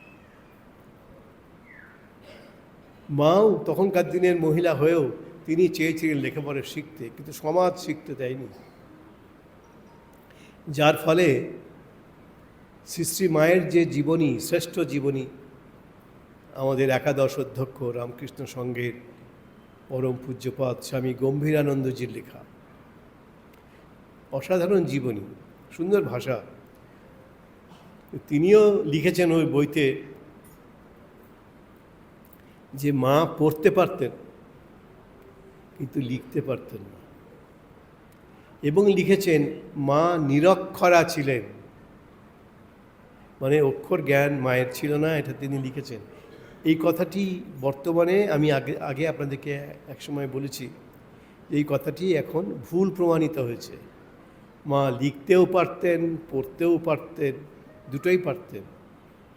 মাও তখনকার দিনের মহিলা হয়েও তিনি চেয়েছিলেন লেখাপড়া শিখতে, কিন্তু সমাজ শিখতে দেয়নি। যার ফলে শ্রী মায়ের যে জীবনী, শ্রেষ্ঠ জীবনী, আমাদের একাদশ অধ্যক্ষ রামকৃষ্ণ সংঘের পরম পূজ্যপাদ স্বামী গম্ভীরানন্দজির লেখা, অসাধারণ জীবনী, সুন্দর ভাষা। তিনিও লিখেছেন ওই বইতে যে মা পড়তে পারতেন কিন্তু লিখতে পারতেন না, এবং লিখেছেন মা নিরক্ষরা ছিলেন, মানে অক্ষর জ্ঞান মায়ের ছিল না, এটা তিনি লিখেছেন। এই কথাটি বর্তমানে আমি আগে আপনাদেরকে একসময় বলেছি, এই কথাটি এখন ভুল প্রমাণিত হয়েছে। মা লিখতেও পারতেন, পড়তেও পারতেন, দুটোই পারতেন।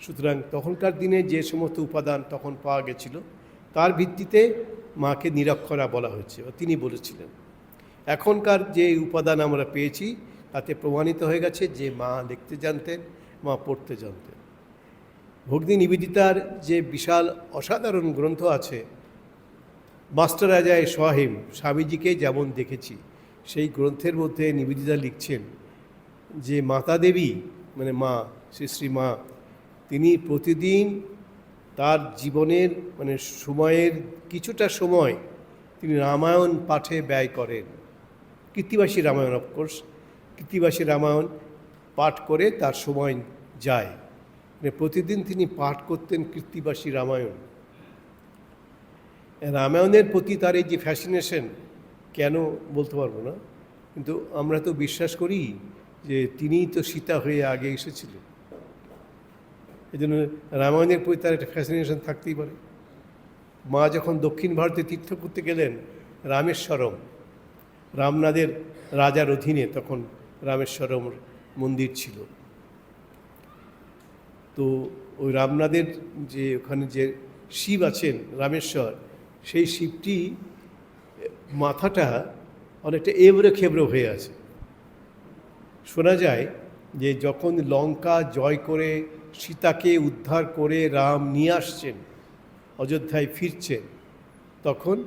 সুতরাং তখনকার দিনে যে সমস্ত উপাদান তখন পাওয়া গেছিল তার ভিত্তিতে মাকে নিরক্ষরা বলা হয়েছে, তিনি বলেছিলেন। এখনকার যে উপাদান আমরা পেয়েছি তাতে প্রমাণিত হয়ে গেছে যে মা লিখতে জানতেন, মা পড়তে জানতেন। ভগ্নী নিবেদিতার যে বিশাল অসাধারণ গ্রন্থ আছে, মাস্টার রাজায় সোহাইম, স্বামীজিকে যেমন দেখেছি, সেই গ্রন্থের মধ্যে নিবেদিতা লিখছেন যে মাতা দেবী, মানে মা, শ্রী মা, তিনি প্রতিদিন তার জীবনের মানে সময়ের কিছুটা সময় তিনি রামায়ণ পাঠে ব্যয় করেন। কৃত্তিবাসী রামায়ণ, অফকোর্স কৃত্তিবাসী রামায়ণ পাঠ করে তার সময় যায়, মানে প্রতিদিন তিনি পাঠ করতেন কৃত্তিবাসী রামায়ণ। রামায়ণের প্রতি তার এই যে ফ্যাসিনেশন, কেন বলতে পারবো না, কিন্তু আমরা তো বিশ্বাস করি যে তিনিই তো সীতা হয়ে আগে এসেছিলেন, এই জন্য রামায়ণের প্রতি তার একটা ফ্যাসিনেশন থাকতেই পারে। মা যখন দক্ষিণ ভারতে তীর্থ করতে গেলেন রামেশ্বরম, রামনাদের রাজার অধীনে তখন রামেশ্বরম মন্দির ছিল, তো ওই রামনাদের যে ওখানে যে শিব আছেন রামেশ্বর, সেই শিবটি মাথাটা অনেকটা এবড়ো খেবড়ো হয়ে আছে। শোনা যায় যে যখন লঙ্কা জয় করে সীতাকে উদ্ধার করে রাম নিয়ে আসছেন, অযোধ্যায় ফিরছেন, তখন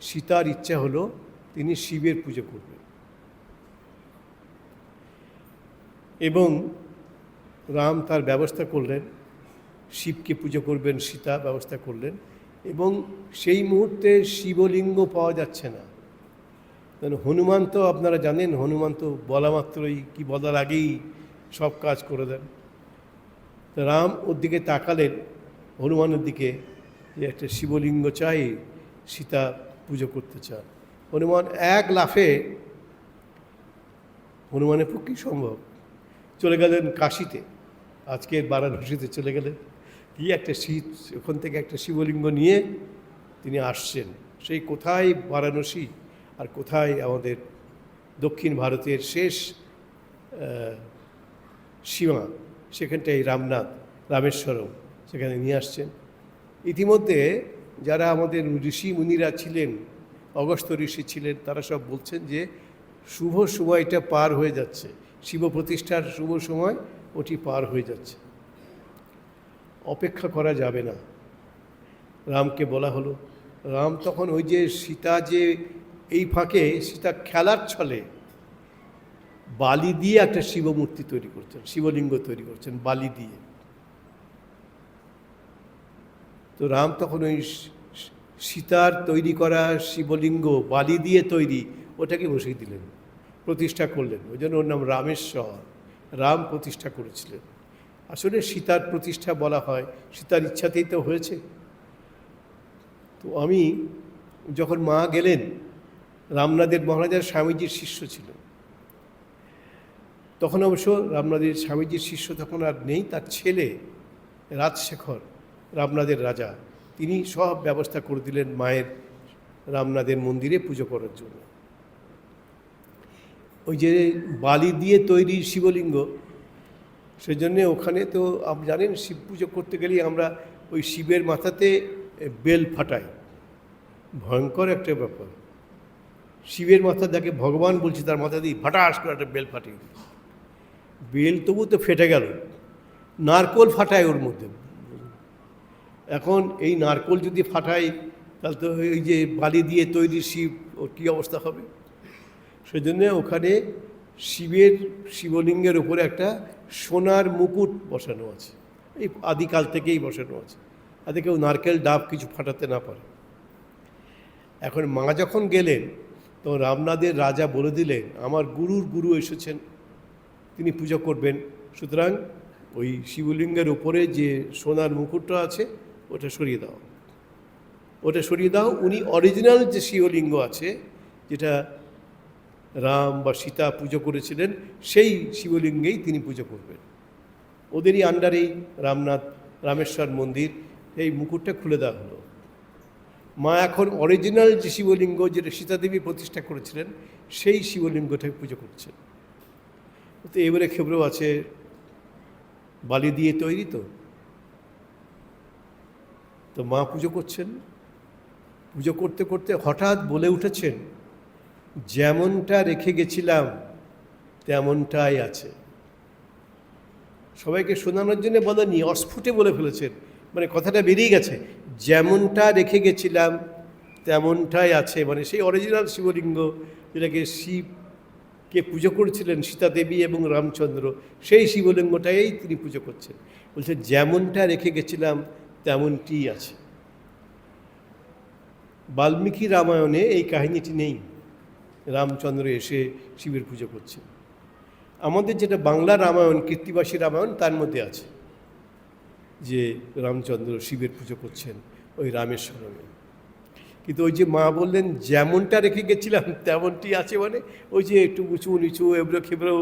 সীতার ইচ্ছা হলো তিনি শিবের পুজো করবেন। এবং রাম তার ব্যবস্থা করলেন, শিবকে পুজো করবেন, সীতা ব্যবস্থা করলেন। এবং সেই মুহূর্তে শিবলিঙ্গ পাওয়া যাচ্ছে না। কারণ হনুমান তো আপনারা জানেন, হনুমান তো বলা মাত্রই কি বলার আগেই সব কাজ করে দেন। তো রাম ওর দিকে তাকালেন, হনুমানের দিকে, যে একটা শিবলিঙ্গ চাই, সীতা পুজো করতে চান। হনুমান এক লাফে, হনুমানের পক্ষেই সম্ভব, চলে গেলেন কাশীতে, আজকের বারাণসীতে চলে গেলেন। গিয়ে একটা ওখান থেকে একটা শিবলিঙ্গ নিয়ে তিনি আসছেন। সেই কোথায় বারাণসী আর কোথায় আমাদের দক্ষিণ ভারতের শেষ সীমা, সেখানটাই রামনাথ, রামেশ্বরম, সেখানে নিয়ে আসছেন। ইতিমধ্যে যারা আমাদের ঋষি মুনিরা ছিলেন, অগস্ত্য ঋষি ছিলেন, তারা সব বলছেন যে শুভ সময়টা পার হয়ে যাচ্ছে, শিব প্রতিষ্ঠার শুভ সময় ওটি পার হয়ে যাচ্ছে, অপেক্ষা করা যাবে না। রামকে বলা হলো, রাম তখন ওই যে সীতা, যে এই ফাঁকে সীতা খেলার ছলে বালি দিয়ে একটা শিবমূর্তি তৈরি করছেন, শিবলিঙ্গ তৈরি করছেন বালি দিয়ে। তো রাম তখন ওই সীতার তৈরি করা শিবলিঙ্গ বালি দিয়ে তৈরি, ওটাকে বসিয়ে দিলেন, প্রতিষ্ঠা করলেন। ওই জন্য ওর নাম রামেশ্বর, রাম প্রতিষ্ঠা করেছিলেন। আসলে সীতার প্রতিষ্ঠা বলা হয়, সীতার ইচ্ছাতেই তো হয়েছে। তো আমি যখন মা গেলেন, রামনাথের মহারাজার স্বামীজির শিষ্য ছিলেন তখন, অবশ্য রামনাথের স্বামীজির শিষ্য তখন আর নেই, তার ছেলে রাজশেখর, রামনাথের রাজা, তিনি সব ব্যবস্থা করে দিলেন মায়ের রামনাথের মন্দিরে পুজো করার জন্য। ওই যে বালি দিয়ে তৈরি শিবলিঙ্গ, সেজন্যে ওখানে তো আপনি জানেন, শিব পুজো করতে গেলেই আমরা ওই শিবের মাথাতে বেল ফাটাই, ভয়ঙ্কর একটা ব্যাপার। শিবের মাথা যাকে ভগবান বলছে, তার মাথা দিয়ে ফাটাস করে একটা বেল ফাটিয়ে দিই। বেল তবু তো ফেটে গেল, নারকোল ফাটায় ওর মধ্যে। এখন এই নারকোল যদি ফাটাই, তাহলে তো ওই যে বালি দিয়ে তৈরি শিব, ওর কী অবস্থা হবে। সেজন্য ওখানে শিবলিঙ্গের উপরে একটা সোনার মুকুট বসানো আছে, এই আদিকাল থেকেই বসানো আছে, যাতে কেউ নারকেল ডাব কিছু ফাটাতে না পারে। এখন মা যখন গেলেন, তো রামনাথের রাজা বলে দিলেন, আমার গুরুর গুরু এসেছেন, তিনি পুজো করবেন, সুতরাং ওই শিবলিঙ্গের উপরে যে সোনার মুকুটটা আছে ওটা সরিয়ে দাও, ওটা সরিয়ে দাও। উনি অরিজিনাল যে শিবলিঙ্গ আছে, যেটা রাম বা সীতা পুজো করেছিলেন, সেই শিবলিঙ্গেই তিনি পুজো করবেন। ওদেরই আন্ডারেই রামেশ্বর মন্দির, এই মুকুটটা খুলে দেওয়া হলো। মা এখন অরিজিনাল যে শিবলিঙ্গ, যেটা সীতাদেবী প্রতিষ্ঠা করেছিলেন, সেই শিবলিঙ্গটাকে পুজো করছেন। তো এবারে ক্ষেত্রেও আছে, বালি দিয়ে তৈরি, তো মা পুজো করছেন। পুজো করতে করতে হঠাৎ বলে উঠেছেন, যেমনটা রেখে গেছিলাম তেমনটাই আছে। সবাইকে শোনানোর জন্য বলেননি, অস্ফুটে বলে ফেলেছেন, মানে কথাটা বেরিয়ে গেছে, যেমনটা রেখে গেছিলাম তেমনটাই আছে। মানে সেই অরিজিনাল শিবলিঙ্গ, যেটাকে শিবকে পুজো করেছিলেন সীতা দেবী এবং রামচন্দ্র, সেই শিবলিঙ্গটাই তিনি পুজো করছেন। বলছেন, যেমনটা রেখে গেছিলাম তেমনটি আছে। বাল্মীকি রামায়ণে এই কাহিনীটি নেই, রামচন্দ্র এসে শিবের পুজো করছেন। আমাদের যেটা বাংলা রামায়ণ, কীর্তিবাসী রামায়ণ, তার মধ্যে আছে যে রামচন্দ্র শিবের পুজো করছেন ওই রামেশ্বরমে। কিন্তু ওই যে মা বললেন, যেমনটা রেখে গেছিলাম তেমনটি আছে, মানে ওই যে একটু উঁচু নিচু এবড়ো খেবড়ো,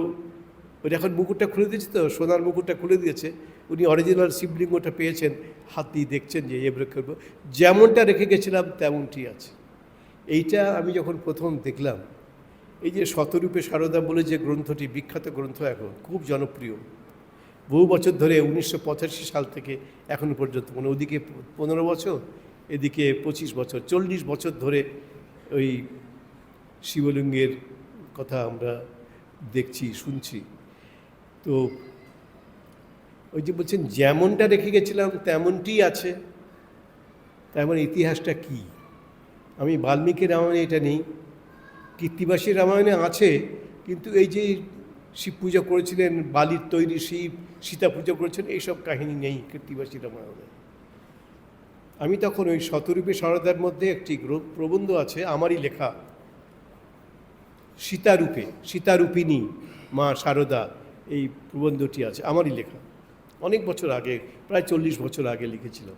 ওই এখন মুকুটটা খুলে দিয়েছে, তো সোনার মুকুটটা খুলে দিয়েছে, উনি অরিজিনাল শিবলিঙ্গটা পেয়েছেন, হাত দিয়ে দেখছেন যে এবড়ো খেবড়ো, যেমনটা রেখে গেছিলাম তেমনটি আছে। এইটা আমি যখন প্রথম দেখলাম, এই যে শতরূপে সারদা বলে যে গ্রন্থটি, বিখ্যাত গ্রন্থ, এখন খুব জনপ্রিয়, বহু বছর ধরে, 1985 সাল থেকে এখন পর্যন্ত, মানে ওদিকে 15 বছর, এদিকে 25 বছর, 40 বছর ধরে ওই শিবলিঙ্গের কথা আমরা দেখছি, শুনছি। তো ওই যে বলছেন যেমনটা রেখে গেছিলাম তেমনটিই আছে, তার মানে ইতিহাসটা কি? আমি বাল্মীকি রামায়ণে এটা নেই, কীর্তিবাসী রামায়ণে আছে, কিন্তু এই যে শিব পূজা করেছিলেন, বালির তৈরি শিব, সীতা পূজা করেছেন, এইসব কাহিনী নেই কীর্তিবাসী রামায়ণে। আমি তখন ওই শতরূপে সারদার মধ্যে একটি প্রবন্ধ আছে আমারই লেখা, সীতারূপে, সীতারূপিণী মা সারদা, এই প্রবন্ধটি আছে আমারই লেখা, অনেক বছর আগে, প্রায় 40 বছর আগে লিখেছিলাম।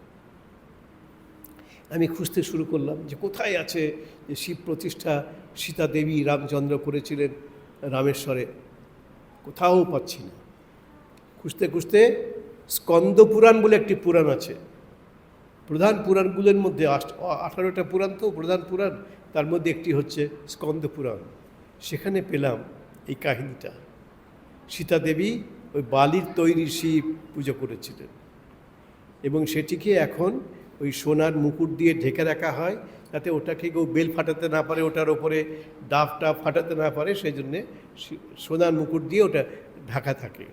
আমি খুঁজতে শুরু করলাম যে কোথায় আছে যে শিব প্রতিষ্ঠা সীতা দেবী রামচন্দ্র করেছিলেন রামেশ্বরে, কোথাও পাচ্ছি না। খুঁজতে খুঁজতে স্কন্দ পুরাণ বলে একটি পুরাণ আছে, প্রধান পুরাণগুলোর মধ্যে 18টা পুরাণ, তো প্রধান পুরাণ, তার মধ্যে একটি হচ্ছে স্কন্দ পুরাণ। সেখানে পেলাম এই কাহিনীটা, সীতা দেবী ওই বালির তৈরি শিব পুজো করেছিলেন, এবং সেটিকে এখন ওই সোনার মুকুট দিয়ে ঢেকে রাখা হয়, যাতে ওটাকে কেউ বেল ফাটাতে না পারে, ওটার ওপরে ডাবটা ফাটাতে না পারে, সেই জন্যে সোনার মুকুট দিয়ে ওটা ঢাকা থাকে।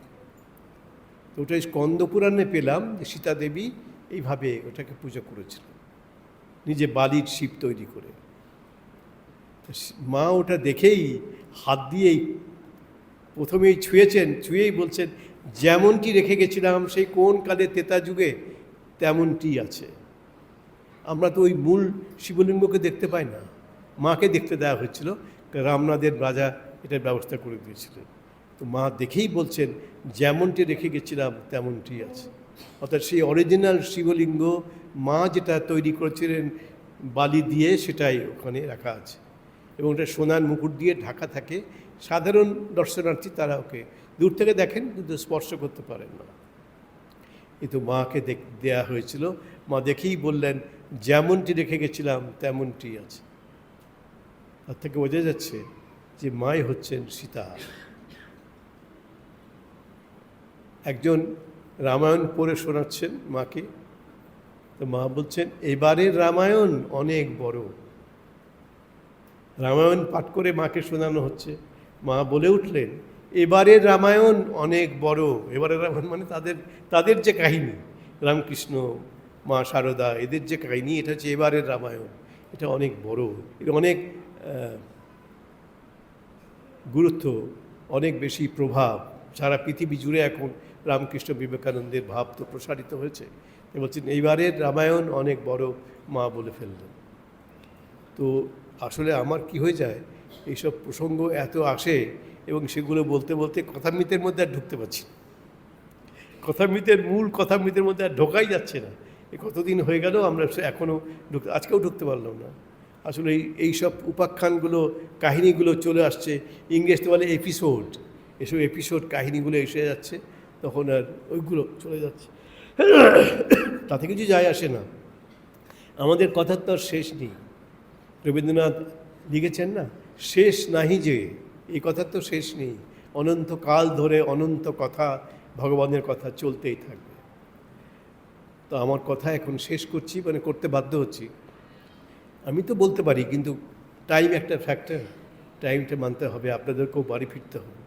তো ওটা স্কন্দ পুরাণে পেলাম যে সীতা দেবী এইভাবে ওটাকে পুজো করেছিলেন, নিজে বালির শিব তৈরি করে। মা ওটা দেখেই হাত দিয়েই প্রথমেই ছুঁয়েছেন, ছুঁয়েই বলছেন যেমনটি রেখে গেছিলাম সেই কোন কালে তেতা যুগে তেমনটি আছে। আমরা তো ওই মূল শিবলিঙ্গকে দেখতে পাই না, মাকে দেখতে দেওয়া হয়েছিল, রামনাথের রাজা এটার ব্যবস্থা করে দিয়েছিলেন। তো মা দেখেই বলছেন যেমনটি রেখে গেছিলাম তেমনটি আছে, অর্থাৎ সেই অরিজিনাল শিবলিঙ্গ মা যেটা তৈরি করেছিলেন বালি দিয়ে, সেটাই ওখানে রাখা আছে, এবং ওটা সোনার মুকুট দিয়ে ঢাকা থাকে। সাধারণ দর্শনার্থী তারা ওকে দূর থেকে দেখেন, কিন্তু স্পর্শ করতে পারেন না। কিন্তু মাকে দেয়া হয়েছিল, মা দেখেই বললেন যেমনটি রেখে গেছিলাম তেমনটি আছে। তার থেকে বোঝা যাচ্ছে যে মাই হচ্ছেন সীতা। একজন রামায়ণ পড়ে শোনাচ্ছেন মাকে, তো মা বলছেন এবারের রামায়ণ অনেক বড়। রামায়ণ পাঠ করে মাকে শোনানো হচ্ছে, মা বলে উঠলেন এবারের রামায়ণ অনেক বড়। এবারের রামায়ণ মানে তাদের যে কাহিনী, রামকৃষ্ণ, মা সারদা, এদের যে কাহিনী, এটা হচ্ছে এবারের রামায়ণ, এটা অনেক বড়, এটা অনেক গুরুত্ব, অনেক বেশি প্রভাব, সারা পৃথিবী জুড়ে এখন রামকৃষ্ণ বিবেকানন্দের ভাব তো প্রসারিত হয়েছে। বলছেন এইবারের রামায়ণ অনেক বড়, মা বলে ফেললেন। তো আসলে আমার কি হয়ে যায়, এইসব প্রসঙ্গ এত আসে এবং সেগুলো বলতে বলতে কথামৃতের মধ্যে আর ঢুকতে পারছি না, কথামৃতের মূল কথামৃতের মধ্যে আর ঢোকাই যাচ্ছে না। এই কতদিন হয়ে গেল আমরা এখনও আজকেও ঢুকতে পারলাম না। আসলে এই সব উপাখ্যানগুলো, কাহিনীগুলো চলে আসছে, ইংরেজিতে বলে এপিসোড, এসব এপিসোড কাহিনীগুলো এসে যাচ্ছে, তখন আর ওইগুলো চলে যাচ্ছে, তাতে কিছু যায় আসে না। আমাদের কথার তো আর শেষ নেই। রবীন্দ্রনাথ লিখেছেন না, শেষ নাহি যে, এই কথার তো শেষ নেই। অনন্তকাল ধরে অনন্ত কথা, ভগবানের কথা চলতেই থাকবে। তো আমার কথা এখন শেষ করছি, মানে করতে বাধ্য হচ্ছি। আমি তো বলতে পারি, কিন্তু টাইম একটা ফ্যাক্টর, টাইমটা মানতে হবে, আপনাদেরকেও বাড়ি ফিরতে হবে।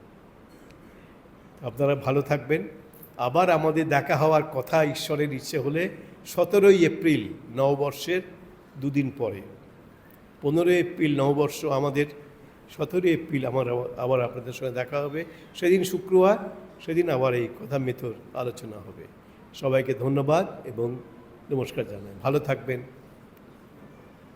আপনারা ভালো থাকবেন। আবার আমাদের দেখা হওয়ার কথা ঈশ্বরের ইচ্ছে হলে 17ই এপ্রিল নববর্ষের দুদিন পরে, 15 এপ্রিল নববর্ষ আমাদের, 17 এপ্রিল আবার আপনাদের সঙ্গে দেখা হবে। সেদিন শুক্রবার, সেদিন আবার এই কথামৃতর আলোচনা হবে। সবাইকে ধন্যবাদ এবং নমস্কার জানাই। ভালো থাকবেন।